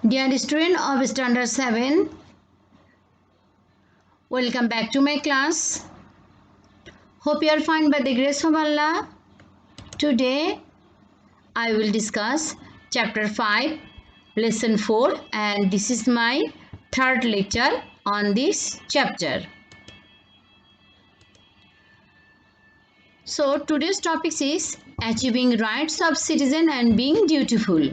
Dear student of Standard 7, welcome back to my class. Hope you are fine by the grace of Allah. Today I will discuss chapter 5, lesson 4, and this is my third lecture on this chapter. So today's topic is achieving rights of citizen and being dutiful.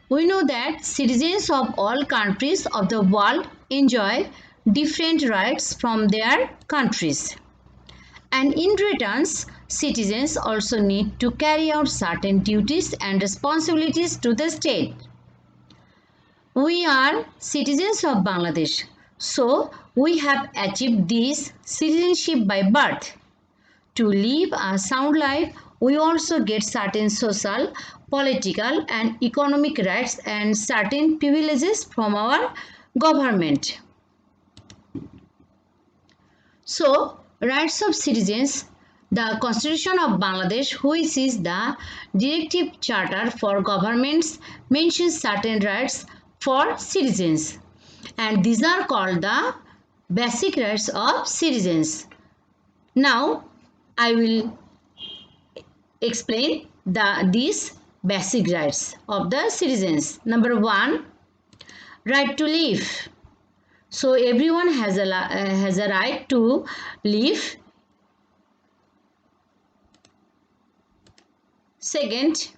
We know that citizens of all countries of the world enjoy different rights from their countries. And in return, citizens also need to carry out certain duties and responsibilities to the state. We are citizens of Bangladesh, so we have achieved this citizenship by birth. To live a sound life, we also get certain social, political and economic rights and certain privileges from our government. So, rights of citizens, the Constitution of Bangladesh, which is the directive charter for governments, mentions certain rights for citizens, and these are called the basic rights of citizens. Now, I will explain these basic rights of the citizens. Number 1, right to live. So everyone has a right to live. Second,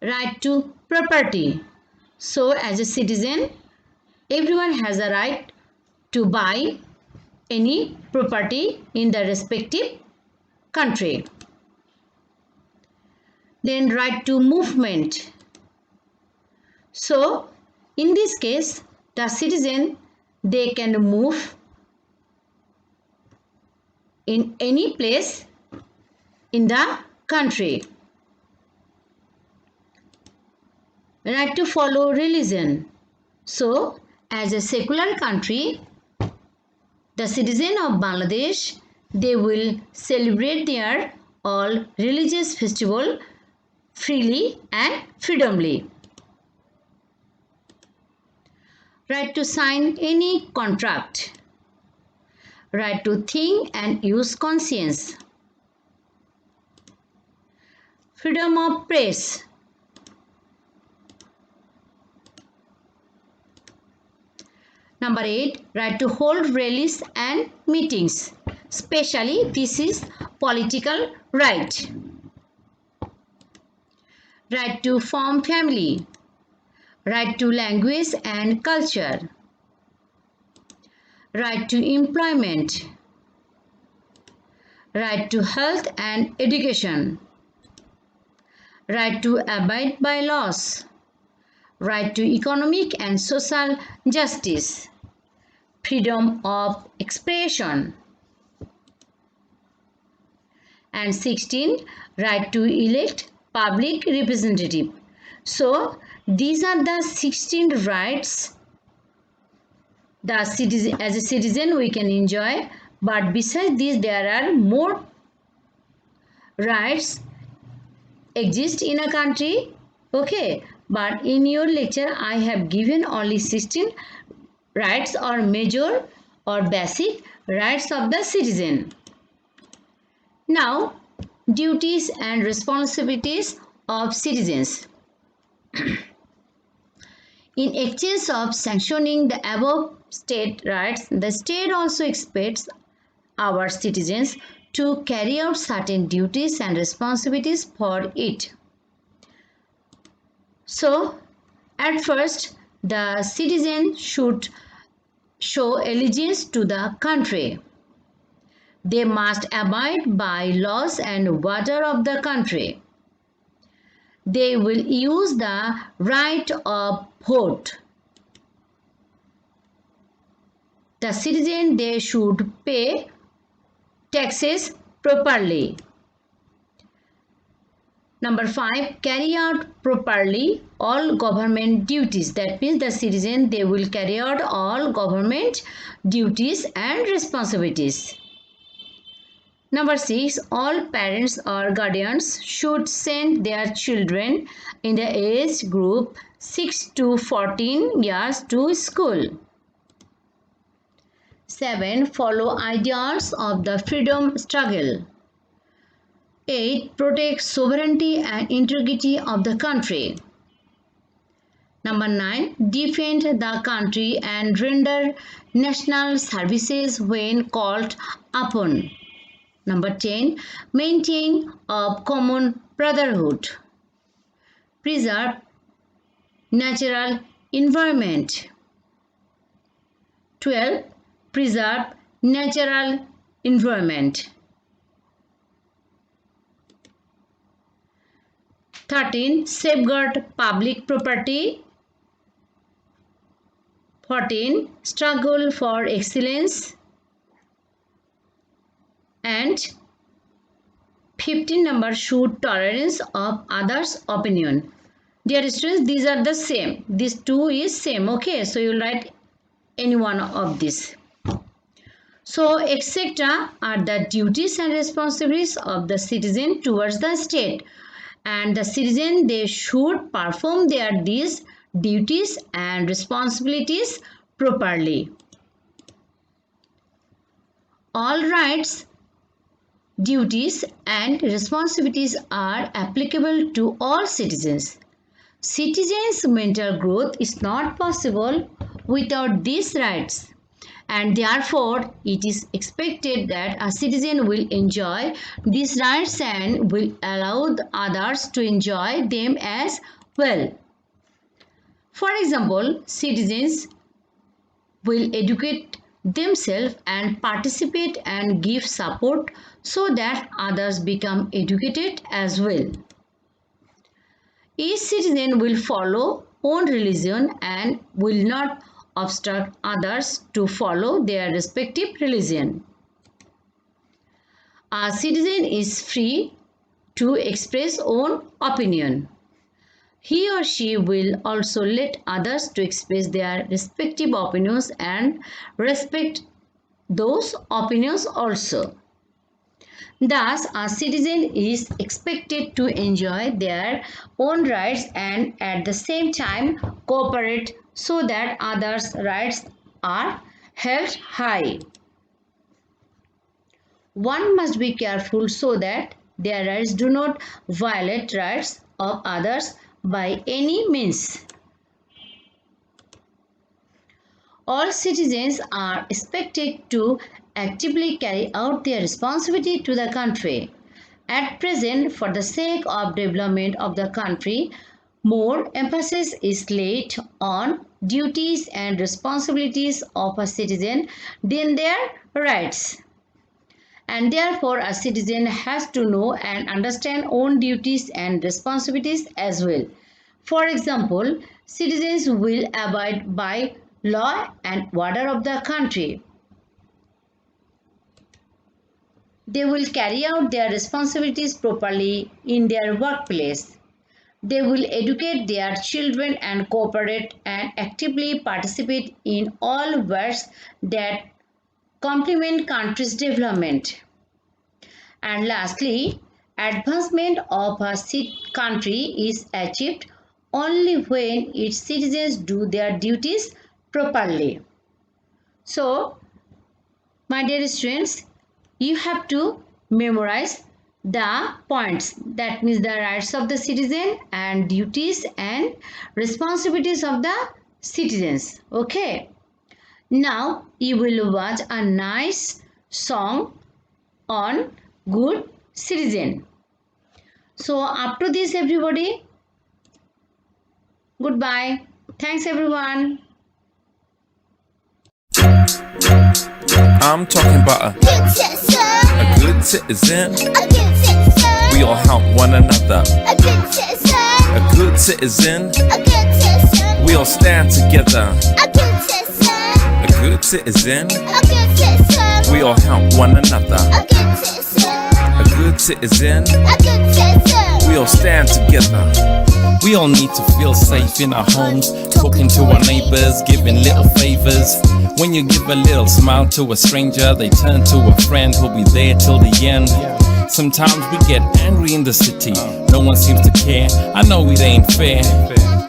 right to property. So as a citizen, everyone has a right to buy any property in the respective country. Then right to movement. So in this case, the citizen, they can move in any place in the country. Right to follow religion. So as a secular country, the citizen of Bangladesh, they will celebrate their all religious festival freely and freedomly. Right to sign any contract. Right to think and use conscience. Freedom of press. Number 8, right to hold rallies and meetings. Especially this is political right. Right to form family. Right to language and culture. Right to employment. Right to health and education. Right to abide by laws. Right to economic and social justice. Freedom of expression. And 16, right to elect public representative. So these are the 16 rights as a citizen we can enjoy, but besides these there are more rights exist in a country. Okay, but in your lecture I have given only 16 rights or major or basic rights of the citizen. Now, duties and responsibilities of citizens. In exchange of sanctioning the above state rights, the state also expects our citizens to carry out certain duties and responsibilities for it. So, at first, the citizen should show allegiance to the country. They must abide by laws and order of the country. They will use the right of vote. The citizen, they should pay taxes properly. Number 5, carry out properly all government duties. That means the citizen, they will carry out all government duties and responsibilities. Number 6. All parents or guardians should send their children in the age group 6 to 14 years to school. 7. Follow ideals of the freedom struggle. 8. Protect sovereignty and integrity of the country. Number 9. Defend the country and render national services when called upon. Number 10. Maintain a common brotherhood. Preserve natural environment. 12. Preserve natural environment. 13. Safeguard public property. 14. Struggle for excellence. And 15 number, show tolerance of others' opinion. Dear students, these are the same. These two is same. Okay, so you will write any one of this. So, etc. are the duties and responsibilities of the citizen towards the state. And the citizen, they should perform their these duties and responsibilities properly. All rights, duties and responsibilities are applicable to all citizens. Citizens' mental growth is not possible without these rights, and therefore it is expected that a citizen will enjoy these rights and will allow others to enjoy them as well. For example, citizens will educate themselves and participate and give support so that others become educated as well. Each citizen will follow own religion and will not obstruct others to follow their respective religion. A citizen is free to express own opinion. He or she will also let others to express their respective opinions and respect those opinions also. Thus, a citizen is expected to enjoy their own rights and at the same time cooperate so that others' rights are held high. One must be careful so that their rights do not violate rights of others by any means. All citizens are expected to actively carry out their responsibility to the country. At present, for the sake of development of the country, more emphasis is laid on duties and responsibilities of a citizen than their rights. And therefore, a citizen has to know and understand own duties and responsibilities as well. For example, citizens will abide by law and order of the country. They will carry out their responsibilities properly in their workplace. They will educate their children and cooperate and actively participate in all works that complement country's development. And lastly, advancement of a country is achieved only when its citizens do their duties properly. So, my dear students, you have to memorize the points, that means the rights of the citizen and duties and responsibilities of the citizens. Okay. Now you will watch a nice song on good citizen. So up to this everybody, goodbye. Thanks everyone. I'm talking about a good citizen. We all help one another. A good citizen. We all stand together. A good citizen. We all help one another. A good citizen. We all stand together. We all need to feel safe in our homes, talking to our neighbours, giving little favours. When you give a little smile to a stranger, they turn to a friend who'll be there till the end. Sometimes we get angry in the city, no one seems to care. I know it ain't fair.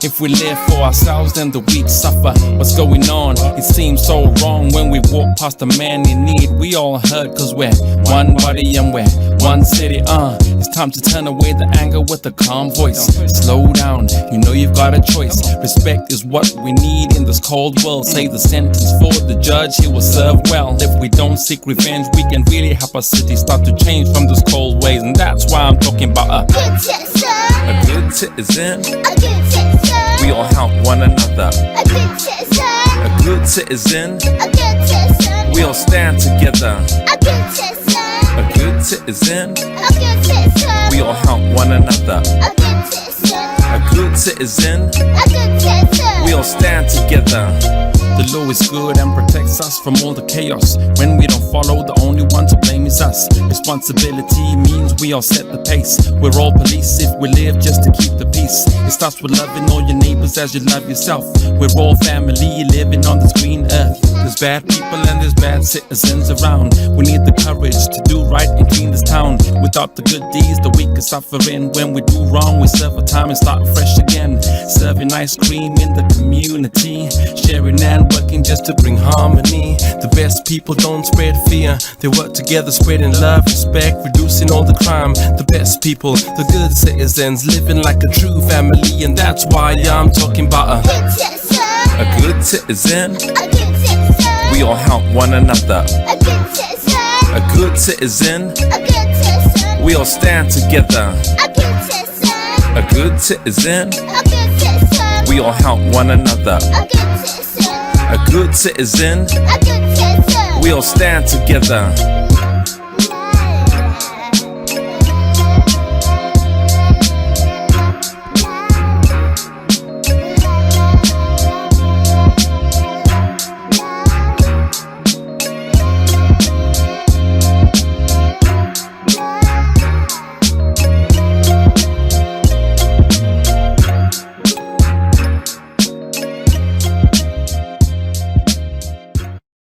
If we live for ourselves, then the weak suffer. What's going on? It seems so wrong when we walk past a man in need. We all hurt cause we're one body and we're one city. It's time to turn away the anger with a calm voice. Slow down, you know you've got a choice. Respect is what we need in this cold world. Say the sentence for the judge, he will serve well. If we don't seek revenge, we can really help our city start to change from those cold ways. And that's why I'm talking about a good citizen. A good citizen. A good citizen. We all help one another. A good citizen. A good citizen. A good citizen. We all stand together. A good citizen. A good citizen. A good citizen. We all help one another. A good citizen. A good citizen. A good citizen. We all stand together. The law is good and protects us from all the chaos. When we don't follow, the only one to blame is us. Responsibility means we all set the pace. We're all police if we live just to keep the peace. It starts with loving all your neighbors as you love yourself. We're all family living on this green earth. There's bad people and there's bad citizens around. We need the courage to do right and clean this town. Without the good deeds, the weak are suffering. When we do wrong, we serve a time and start fresh again. Serving ice cream in the community, sharing and working just to bring harmony. The best people don't spread fear, they work together spreading love, respect, reducing all the crime. The best people, the good citizens, living like a true family. And that's why I'm talking about a good citizen. A good citizen. A good citizen. We all help one another. A good citizen. A good citizen. A good citizen. We all stand together. A good citizen. A good citizen. A good citizen. We all help one another. A good citizen. A good citizen. A good citizen. We all stand together.